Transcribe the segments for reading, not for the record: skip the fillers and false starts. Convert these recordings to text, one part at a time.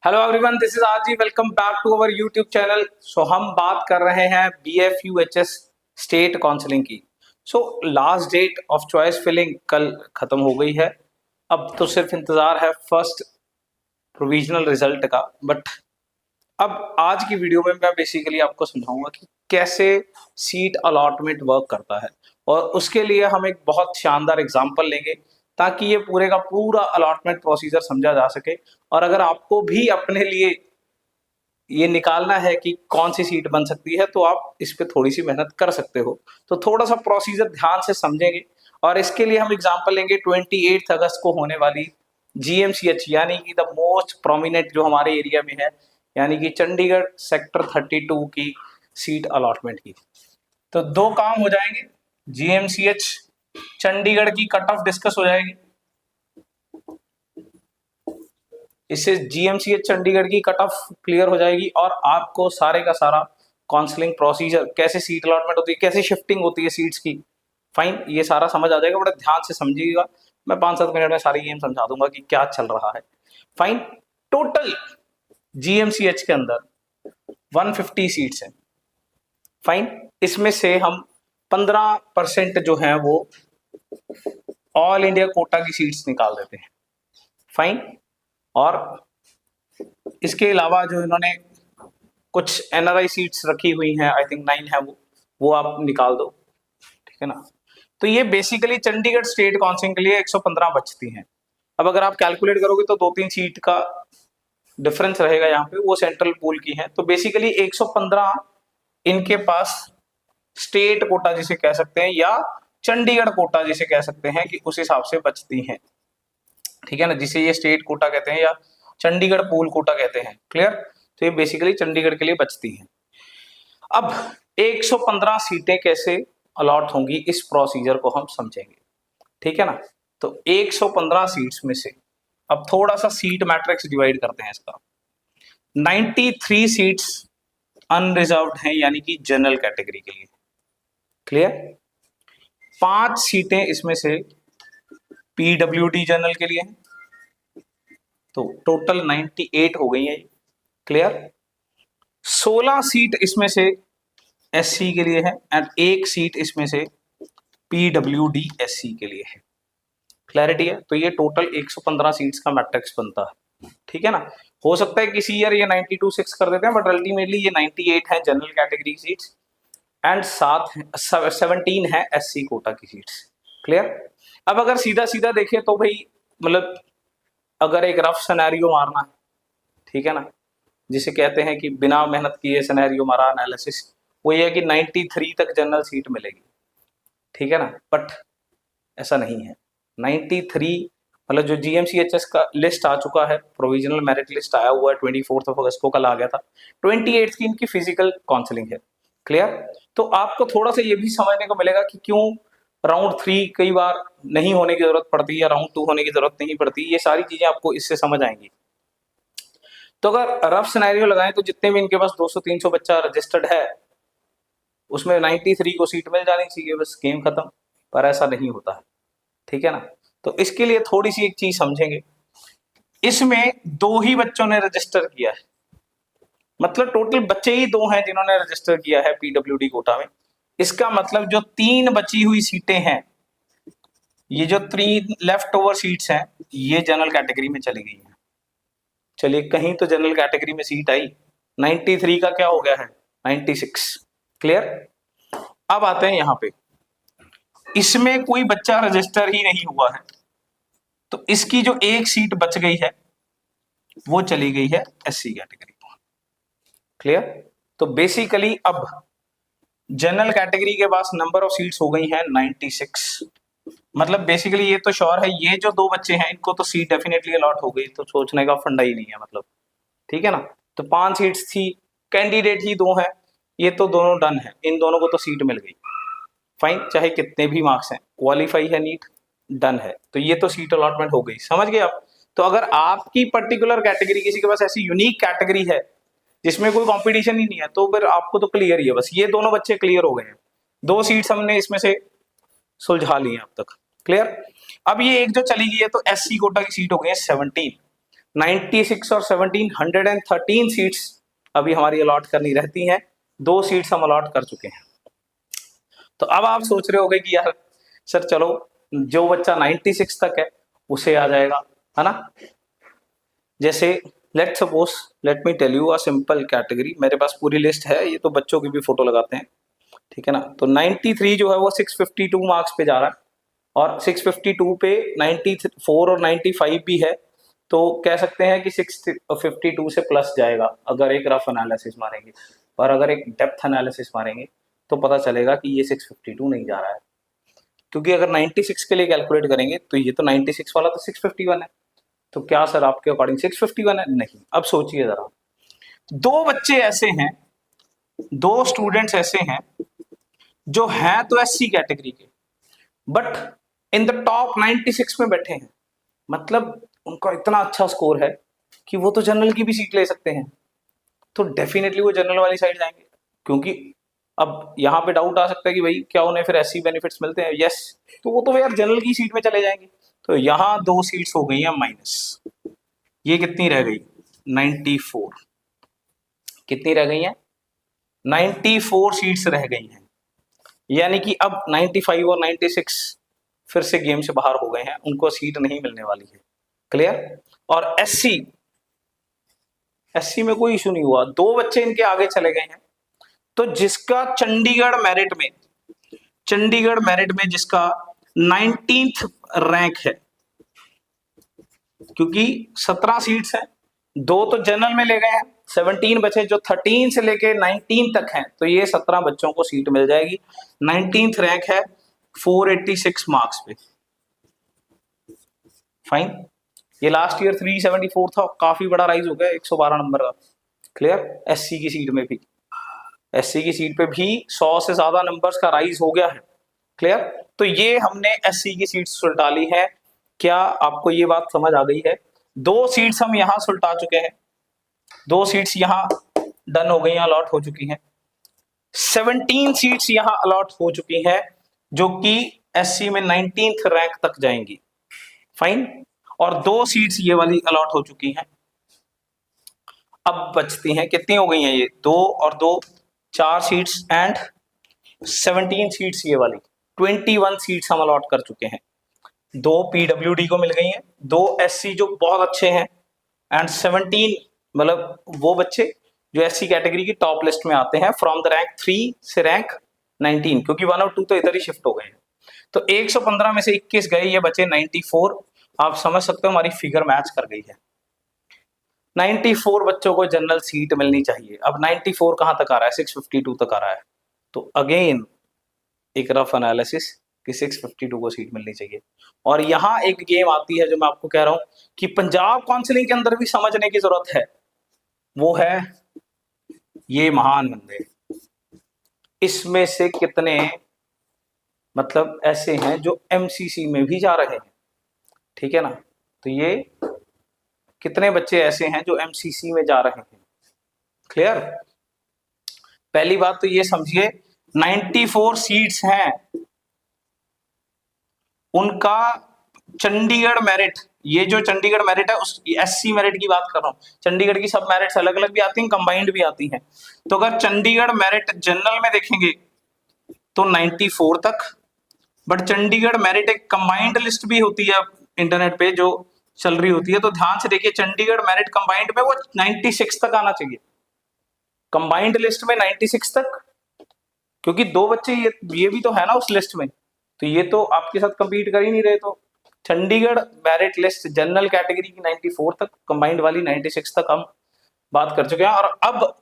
Hello everyone, this is RG. Welcome back to our YouTube channel. हम बात कर रहे हैं BFUHS स्टेट काउंसलिंग की। Last date of choice filling कल खत्म हो गई है। अब तो सिर्फ इंतजार है फर्स्ट प्रोविजनल रिजल्ट का। बट अब आज की वीडियो में मैं बेसिकली आपको समझाऊंगा कि कैसे सीट अलॉटमेंट वर्क करता है, और उसके लिए हम एक बहुत शानदार एग्जांपल लेंगे ताकि ये पूरे का पूरा अलॉटमेंट प्रोसीजर समझा जा सके। और अगर आपको भी अपने लिए ये निकालना है कि कौन सी सीट बन सकती है तो आप इस पे थोड़ी सी मेहनत कर सकते हो। तो थोड़ा सा प्रोसीजर ध्यान से समझेंगे, और इसके लिए हम एग्जांपल लेंगे 28 अगस्त को होने वाली GMCH यानी कि द मोस्ट प्रोमिनेंट जो हमारे एरिया में है, यानी कि चंडीगढ़ सेक्टर 32 की सीट अलॉटमेंट की। तो दो काम हो जाएंगे, GMCH चंडीगढ़ की कट ऑफ डिस्कस हो जाएगी, इससे GMCH चंडीगढ़ की कट ऑफ क्लियर हो जाएगी, और आपको सारे का सारा काउंसलिंग प्रोसीजर, कैसे सीट अलॉटमेंट होती है, कैसे शिफ्टिंग होती है सीट्स की, फाइन, ये सारा समझ आ जाएगा। बड़ा ध्यान से समझिएगा, मैं 5-7 मिनट में सारी गेम समझा दूंगा कि क्या चल रहा है। फाइन, टोटल GMCH के अंदर 150 सीट्स हैं। फाइन, इसमें से हम 15% जो है वो ऑल इंडिया कोटा की सीट्स निकाल देते हैं। फाइन, और इसके अलावा जो इन्होंने कुछ NRI सीट्स रखी हुई हैं, आई थिंक 9 है, वो आप निकाल दो, ठीक है ना। तो ये बेसिकली चंडीगढ़ स्टेट काउंसिल के लिए 115 बचती हैं। अब अगर आप कैलकुलेट करोगे तो 2-3 सीट का डिफरेंस रहेगा यहाँ पे, वो सेंट्रल पूल की है। तो बेसिकली 115 इनके पास स्टेट कोटा जिसे कह सकते हैं, या चंडीगढ़ कोटा जिसे कह सकते हैं, कि उस हिसाब से बचती हैं, ठीक है ना, जिसे ये स्टेट कोटा कहते हैं या चंडीगढ़ पूल कोटा कहते हैं। क्लियर? तो ये बेसिकली चंडीगढ़ के लिए बचती हैं। अब 115 सीटें कैसे अलॉट होंगी, इस प्रोसीजर को हम समझेंगे, ठीक है ना। तो 115 सीट्स में से अब थोड़ा सा सीट मैट्रिक्स डिवाइड करते हैं इसका। 93 सीट्स अनरिजर्व्ड हैं, यानी कि जनरल कैटेगरी के लिए। क्लियर? 5 सीटें इसमें से PWD जनरल के लिए हैं, तो टोटल 98 हो गई है। क्लियर? 16 सीट इसमें से SC के लिए है, एंड 1 सीट इसमें से PWD SC के लिए है। क्लैरिटी है? तो ये टोटल 115 सीट्स का मैट्रिक्स बनता है, ठीक है ना। हो सकता है किसी ईयर ये 92-6 कर देते हैं, बट अल्टीमेटली ये 98 है जनरल कैटेगरी सीट्स, एंड 17 है SC कोटा की सीट्स। क्लियर? अब अगर सीधा सीधा देखें तो भाई, मतलब अगर एक रफ सिनेरियो मारना है, ठीक है ना, जिसे कहते हैं कि बिना मेहनत किए सिनेरियो मारा एनालिसिस, वो ये है कि 93 तक जनरल सीट मिलेगी, ठीक है ना। बट ऐसा नहीं है। 93 मतलब जो GMCHS का लिस्ट आ चुका है, प्रोविजनल मेरिट लिस्ट आया हुआ है 24 अगस्त को, कल आ गया था। 28 की इनकी फिजिकल काउंसलिंग है। क्लियर? तो आपको थोड़ा सा ये भी समझने को मिलेगा कि क्यों राउंड 3 कई बार नहीं होने की जरूरत पड़ती है या राउंड 2 होने की जरूरत नहीं पड़ती। ये सारी चीजें आपको इससे समझ आएंगी। तो अगर रफ सिनेरियो लगाएं तो जितने भी इनके पास 200-300 बच्चा रजिस्टर्ड है, उसमें 93 को सीट मिल जानी चाहिए, बस गेम खत्म। पर ऐसा नहीं होता है, ठीक है ना। तो इसके लिए थोड़ी सी एक चीज समझेंगे, इसमें 2 ही बच्चों ने रजिस्टर किया है, मतलब टोटल बच्चे ही 2 हैं जिन्होंने रजिस्टर किया है PWD कोटा में। इसका मतलब जो 3 बची हुई सीटें हैं, ये जो 3 लेफ्ट ओवर सीट्स हैं, ये जनरल कैटेगरी में चली गई हैं। चलिए, कहीं तो जनरल कैटेगरी में सीट आई, 93 का क्या हो गया है, 96। क्लियर? अब आते हैं यहां पे, इसमें कोई बच्चा रजिस्टर ही नहीं हुआ है, तो इसकी जो 1 सीट बच गई है वो चली गई है SC कैटेगरी को। क्लियर? तो बेसिकली अब जनरल कैटेगरी के पास नंबर ऑफ सीट्स हो गई हैं 96। मतलब बेसिकली ये तो श्योर है, ये जो 2 बच्चे हैं इनको तो सीट डेफिनेटली अलॉट हो गई, तो सोचने का फंडा ही नहीं है, मतलब, ठीक है ना। तो 5 सीट्स थी, कैंडिडेट ही 2 हैं, ये तो दोनों डन है, इन दोनों को तो सीट मिल गई। फाइन, चाहे कितने भी मार्क्स हैं, क्वालिफाई है नीट, डन है, तो ये तो सीट अलॉटमेंट हो गई। समझ गए आप? तो अगर आपकी पर्टिकुलर कैटेगरी, किसी के पास ऐसी यूनिक कैटेगरी है जिसमें कोई कंपटीशन ही नहीं है, तो फिर आपको तो क्लियर ही है, बस ये दोनों बच्चे क्लियर हो गए हैं। 2 सीट्स हमने इसमें से सुलझा ली है अब तक। क्लियर? अब ये एक जो चली गई है, तो SC कोटा की सीट हो गई है 17। 96 और 1713 सीट्स अभी हमारी अलॉट करनी रहती हैं, 2 सीट्स हम अलॉट कर चुके हैं। तो अब आप सोच रहे होंगे कि यार सर चलो जो बच्चा 96 तक है उसे आ जाएगा, है ना। जैसे let suppose, let me tell you a simple category, मेरे पास पूरी लिस्ट है, ये तो बच्चों की भी फोटो लगाते हैं, ठीक है ना। तो 93 जो है वो 652 मार्क्स पे जा रहा है, और 652 पे 94 और 95 भी है, तो कह सकते हैं कि 652 से प्लस जाएगा अगर एक रफ एनालिसिस मारेंगे। पर अगर एक डेप्थ एनालिसिस मारेंगे तो पता चलेगा कि ये 652 नहीं जा रहा है, क्योंकि अगर 96 के लिए कैलकुलेट करेंगे तो ये तो 96 वाला तो 651 है। तो क्या सर आपके अकॉर्डिंग 651 है? नहीं। अब सोचिए जरा, 2 बच्चे ऐसे हैं, 2 स्टूडेंट्स ऐसे हैं जो हैं तो एससी कैटेगरी के, बट इन द टॉप 96 में बैठे हैं, मतलब उनका इतना अच्छा स्कोर है कि वो तो जनरल की भी सीट ले सकते हैं। तो डेफिनेटली वो जनरल वाली साइड जाएंगे, क्योंकि अब यहाँ पे डाउट आ सकता है कि भाई क्या उन्हें फिर एससी बेनिफिट्स मिलते हैं? यस, तो वो तो यार जनरल की सीट में चले जाएंगे। तो यहाँ 2 सीट्स हो गई हैं माइनस, ये कितनी रह गई? 94। कितनी रह गई हैं? 94 सीट्स रह गई हैं, यानी कि अब 95 और 96 फिर से गेम से बाहर हो गए हैं, उनको सीट नहीं मिलने वाली है। क्लियर? और एससी, एससी में कोई इशू नहीं हुआ, 2 बच्चे इनके आगे चले गए हैं। तो जिसका चंडीगढ़ मेरिट में जिसका 19th रैंक है, क्योंकि 17 सीट्स हैं, 2 तो जनरल में ले गए हैं, 17 बचे जो 13 से लेके 19 तक हैं, तो ये 17 बच्चों को सीट मिल जाएगी। 19th रैंक है 486 मार्क्स पे। फाइन। ये लास्ट ईयर 374 था, काफी बड़ा राइज हो गया 112 नंबर का। क्लियर? एससी की सीट में भी, एससी की सीट पे भी 100 से ज्यादा नंबर्स का राइज हो गया है। क्लियर? तो ये हमने एससी की सीट सुलटा ली है। क्या आपको ये बात समझ आ गई है? 2 सीट्स हम यहां सुलटा चुके हैं, 2 सीट्स यहां डन हो गई, अलॉट हो चुकी हैं। 17 सीट्स यहां अलॉट हो चुकी हैं, जो कि एससी में 19th रैंक तक जाएंगी। फाइन। और 2 सीट्स ये वाली अलॉट हो चुकी हैं। अब बचती हैं, कितनी हो गई हैं ये? 2 और 2 4 सीट्स एंड 17 सीट्स ये वाली, 21 सीट्स हम अलॉट कर चुके हैं। 2 पीडब्ल्यूडी को मिल गई हैं, 2 एससी जो बहुत अच्छे हैं, एंड 17 मतलब वो बच्चे जो एससी कैटेगरी की टॉप लिस्ट में आते हैं फ्रॉम द रैंक 3 से रैंक 19, क्योंकि 1 और 2 तो इधर ही शिफ्ट हो गए हैं। तो 115 में से 21 गए, ये बचे 94। आप समझ सकते हो हमारी फिगर मैच कर गई है। 94 बच्चों को जनरल सीट मिलनी चाहिए। अब 94 कहां तक आ रहा है? 652 तक आ रहा है। तो अगेन एक रफ एनालिसिस कि 652 को सीट मिलनी चाहिए। और यहां एक गेम आती है जो मैं आपको कह रहा हूं कि पंजाब काउंसिलिंग के अंदर भी समझने की जरूरत है, वो है ये महान बंदे। इसमें से कितने मतलब ऐसे हैं जो एमसीसी में भी जा रहे हैं, ठीक है ना। तो ये कितने बच्चे ऐसे हैं जो एमसीसी में जा रहे हैं? क्लियर? पहली बात तो ये समझिए, 94 सीट्स हैं, उनका चंडीगढ़ मेरिट, ये जो चंडीगढ़ मेरिट है उस एससी मेरिट की बात कर रहा हूं। चंडीगढ़ की सब मेरिट्स अलग अलग भी आती हैं, कंबाइंड भी आती हैं। तो अगर चंडीगढ़ मेरिट जनरल में देखेंगे तो 94 तक, बट चंडीगढ़ मेरिट एक कंबाइंड लिस्ट भी होती है इंटरनेट पे जो चल रही होती है, तो ध्यान से देखिए, चंडीगढ़ मेरिट कंबाइंड में वो 96 तक आना चाहिए, कंबाइंड लिस्ट में 96 तक, क्योंकि 2 बच्चे ये भी तो है ना उस लिस्ट में, तो ये तो आपके साथ कंपीट कर ही नहीं रहे। तो Chandigarh merit list general category की 94 तक, कंबाइंड वाली 96 तक हम बात कर चुके हैं। और अब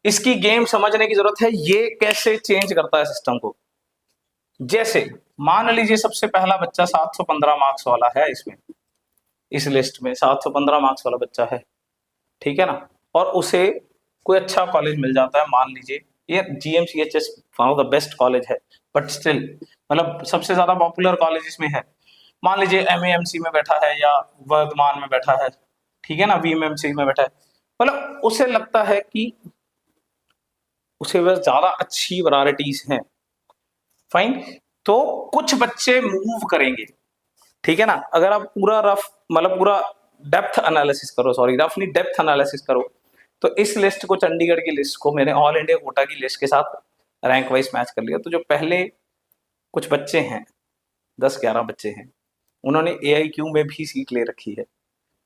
इसकी गेम समझने की जरूरत है, ये कैसे चेंज करता है सिस्टम को। जैसे मान लीजिए सबसे पहला बच्चा 715 मार्क्स वाला है, इसमें इस लिस्ट में 715 मार्क्स वाला बच्चा है, ठीक है ना, और उसे कोई अच्छा कॉलेज मिल जाता है। मान लीजिए ये GMCHS one of the best college है, बट स्टिल मतलब सबसे ज्यादा पॉपुलर कॉलेज इसमें है। मान लीजिए MAMC में बैठा है या वर्धमान में बैठा है, ठीक है ना, VMMC में बैठा है, मतलब उसे लगता है कि उसे बस ज्यादा अच्छी वैरायटीज हैं। फाइन। तो कुछ बच्चे मूव करेंगे, ठीक है ना। अगर आप पूरा रफ मतलब पूरा डेप्थ एनालिसिस करो, सॉरी रफली डेप्थ एनालिसिस करो, तो इस लिस्ट को, चंडीगढ़ की लिस्ट को मैंने ऑल इंडिया कोटा की लिस्ट के साथ रैंक वाइज मैच कर लिया। तो जो पहले कुछ बच्चे हैं, 10-11 बच्चे हैं, उन्होंने AIQ में भी सीट ले रखी है,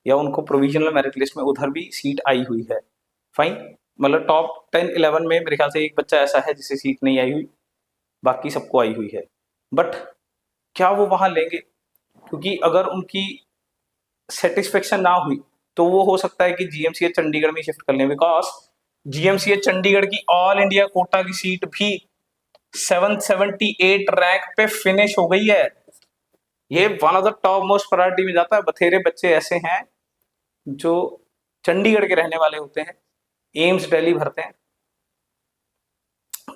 या उनको प्रोविजनल मेरिट लिस्ट में उधर भी सीट आई हुई है, फाइन। मतलब टॉप 10-11 में मेरे ख्याल से एक बच्चा ऐसा है जिसे सीट नहीं आई हुई, बाकी सबको आई हुई है। बट क्या वो वहां लेंगे? क्योंकि अगर उनकी सेटिस्फेक्शन ना हुई तो वो हो सकता है कि GMCH चंडीगढ़ में शिफ्ट कर लें, बिकॉज GMCH चंडीगढ़ की ऑल इंडिया कोटा की सीट भी 778 रैंक पे फिनिश हो गई है। ये one of the top most priority में जाता है। बथेरे बच्चे ऐसे हैं जो चंडीगढ़ के रहने वाले होते हैं, एम्स दिल्ली भरते हैं,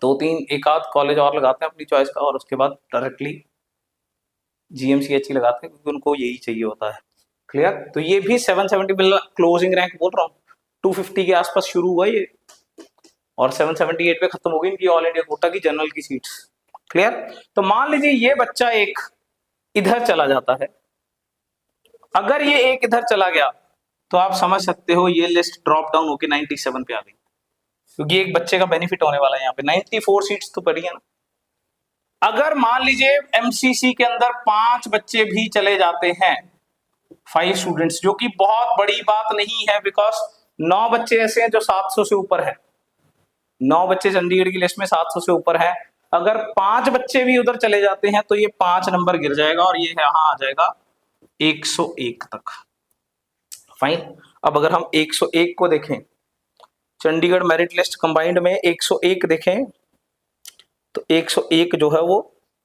2-3 एक आध कॉलेज और लगाते हैं अपनी चॉइस का, और उसके बाद डायरेक्टली GMCH ही लगाते हैं, क्योंकि उनको यही चाहिए होता है। क्लियर? तो ये भी 770 क्लोजिंग रैंक बोल रहा हूँ, 250 के आसपास शुरू हुआ ये, और 778 पे खत्म हो गई इनकी ऑल इंडिया कोटा की जनरल की सीट्स। क्लियर? तो मान लीजिए ये बच्चा एक इधर चला जाता है, अगर ये एक इधर चला गया तो आप समझ सकते हो ये लिस्ट ड्रॉप डाउन होकर 97 पे आ गई, क्योंकि एक बच्चे का बेनिफिट होने वाला है यहाँ पे। 94 सीट्स तो पड़ी है ना। अगर मान लीजिए MCC के अंदर 5 बच्चे भी चले जाते हैं, 5 स्टूडेंट्स, जो कि बहुत बड़ी बात नहीं है, बिकॉज 9 बच्चे ऐसे हैं जो 700 से ऊपर है, 9 बच्चे चंडीगढ़ की लिस्ट में 700 से ऊपर है। अगर 5 बच्चे भी उधर चले जाते हैं तो ये 5 नंबर गिर जाएगा और ये यहाँ आ जाएगा 101 तक, फाइन। अब अगर हम 101 को देखें, चंडीगढ़ मेरिट लिस्ट कंबाइंड में 101 देखें, तो 101 जो है वो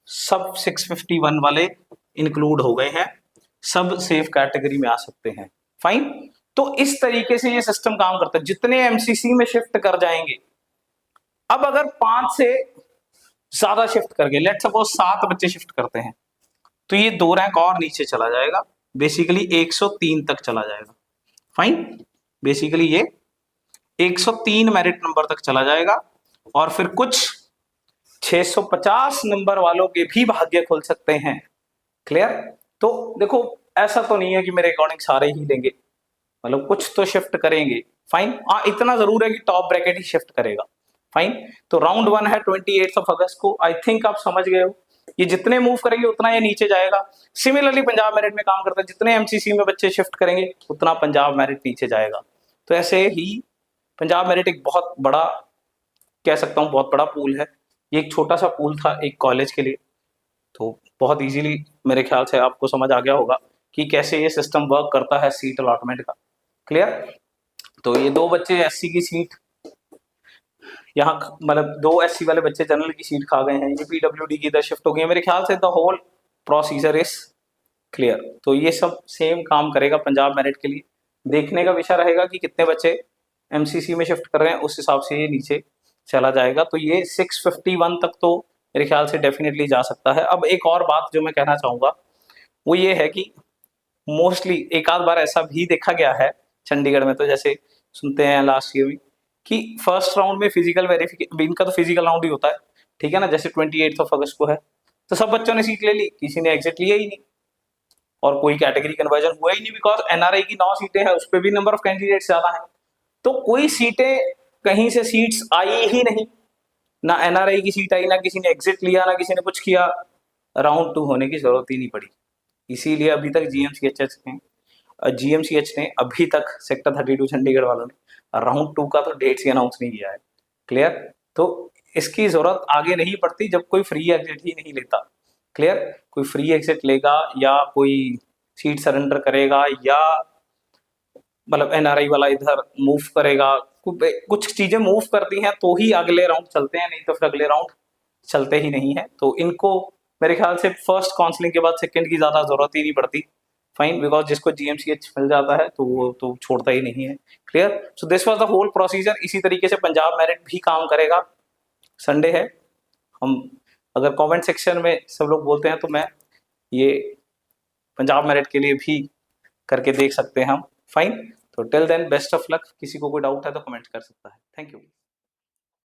सब 651 वाले इंक्लूड हो गए हैं, सब सेफ कैटेगरी में आ सकते हैं, फाइन। तो इस तरीके से ये सिस्टम काम करता है। जितने MCC में शिफ्ट कर जाएंगे, अब अगर 5 से ज्यादा शिफ्ट कर गए, लेट्स सपोज 7 बच्चे शिफ्ट करते हैं, तो ये 2 रैंक और नीचे चला जाएगा, बेसिकली 103 तक चला जाएगा, फाइन। बेसिकली ये 103 मेरिट नंबर तक चला जाएगा, और फिर कुछ 650 नंबर वालों के भी भाग्य खुल सकते हैं। क्लियर? तो देखो, ऐसा तो नहीं है कि मेरे अकॉर्डिंग सारे ही लेंगे, मतलब कुछ तो शिफ्ट करेंगे, फाइन। हाँ, इतना जरूर है कि टॉप ब्रैकेट ही शिफ्ट करेगा, फाइन। तो राउंड 1 है 28 अगस्त को, आई थिंक आप समझ गए हो। ये जितने मूव करेंगे उतना ये नीचे जाएगा। सिमिलरली पंजाब मेरिट में काम करता है, जितने MCC में बच्चे शिफ्ट करेंगे उतना पंजाब मेरिट नीचे जाएगा। तो ऐसे ही पंजाब मेरिट एक बहुत बड़ा, कह सकता हूँ बहुत बड़ा पूल है। ये एक छोटा सा पूल था एक कॉलेज के लिए, तो बहुत इजीली मेरे ख्याल से आपको समझ आ गया होगा कि कैसे ये सिस्टम वर्क करता है सीट अलॉटमेंट का। क्लियर? तो ये 2 बच्चे SC की सीट यहाँ, मतलब 2 SC वाले बच्चे जनरल की सीट खा गए हैं, ये PWD की इधर शिफ्ट हो गई है। मेरे ख्याल से the whole procedure is clear. तो ये सब सेम काम करेगा पंजाब मेरिट के लिए। देखने का विषय रहेगा कि कितने बच्चे MCC में शिफ्ट कर रहे हैं, उस हिसाब से ये नीचे चला जाएगा। तो ये 651 तक तो मेरे ख्याल से डेफिनेटली जा सकता है। अब एक और बात जो मैं कहना चाहूँगा वो ये है कि मोस्टली एक आध बार ऐसा भी देखा गया है चंडीगढ़ में, तो जैसे सुनते हैं लास्ट ईयर भी कि फर्स्ट राउंड में फिजिकल वेरिफिकेशन, इनका तो फिजिकल राउंड ही होता है, ठीक है ना, जैसे 28 अगस्त को है, तो सब बच्चों ने सीट ले ली, किसी ने एग्जिट लिया ही नहीं, और कोई कैटेगरी कन्वर्जन हुआ ही नहीं, बिकॉज NRI की 9 सीटें हैं, उस पर भी नंबर ऑफ कैंडिडेट्स ज्यादा है। तो कोई सीटें कहीं से सीट्स आई ही नहीं, ना NRI की सीट आई, ना किसी ने एग्जिट लिया, ना किसी ने कुछ किया, राउंड 2 होने की जरूरत ही नहीं पड़ी। इसीलिए अभी तक GMCH ने अभी तक सेक्टर 32 चंडीगढ़ वालों ने राउंड 2 का तो डेट्स ही अनाउंस नहीं किया है। क्लियर? तो इसकी जरूरत आगे नहीं पड़ती जब कोई फ्री एग्जिट ही नहीं लेता। क्लियर? कोई फ्री एग्जिट लेगा या कोई सीट सरेंडर करेगा या मतलब NRI वाला इधर मूव करेगा, कुछ चीजें मूव करती हैं तो ही अगले राउंड चलते हैं, नहीं तो फिर अगले राउंड चलते ही नहीं है। तो इनको मेरे ख्याल से फर्स्ट काउंसलिंग के बाद सेकंड की ज्यादा जरूरत ही नहीं पड़ती, फाइन, बिकॉज जिसको GMCH मिल जाता है तो वो तो छोड़ता ही नहीं है। Clear? So this was the whole procedure. इसी तरीके से पंजाब मेरिट भी काम करेगा। संडे है, हम अगर कमेंट सेक्शन में सब लोग बोलते हैं तो मैं ये पंजाब मेरिट के लिए भी करके देख सकते हैं हम, फाइन। तो till then best of luck. किसी को कोई डाउट है तो कमेंट कर सकता है। Thank you.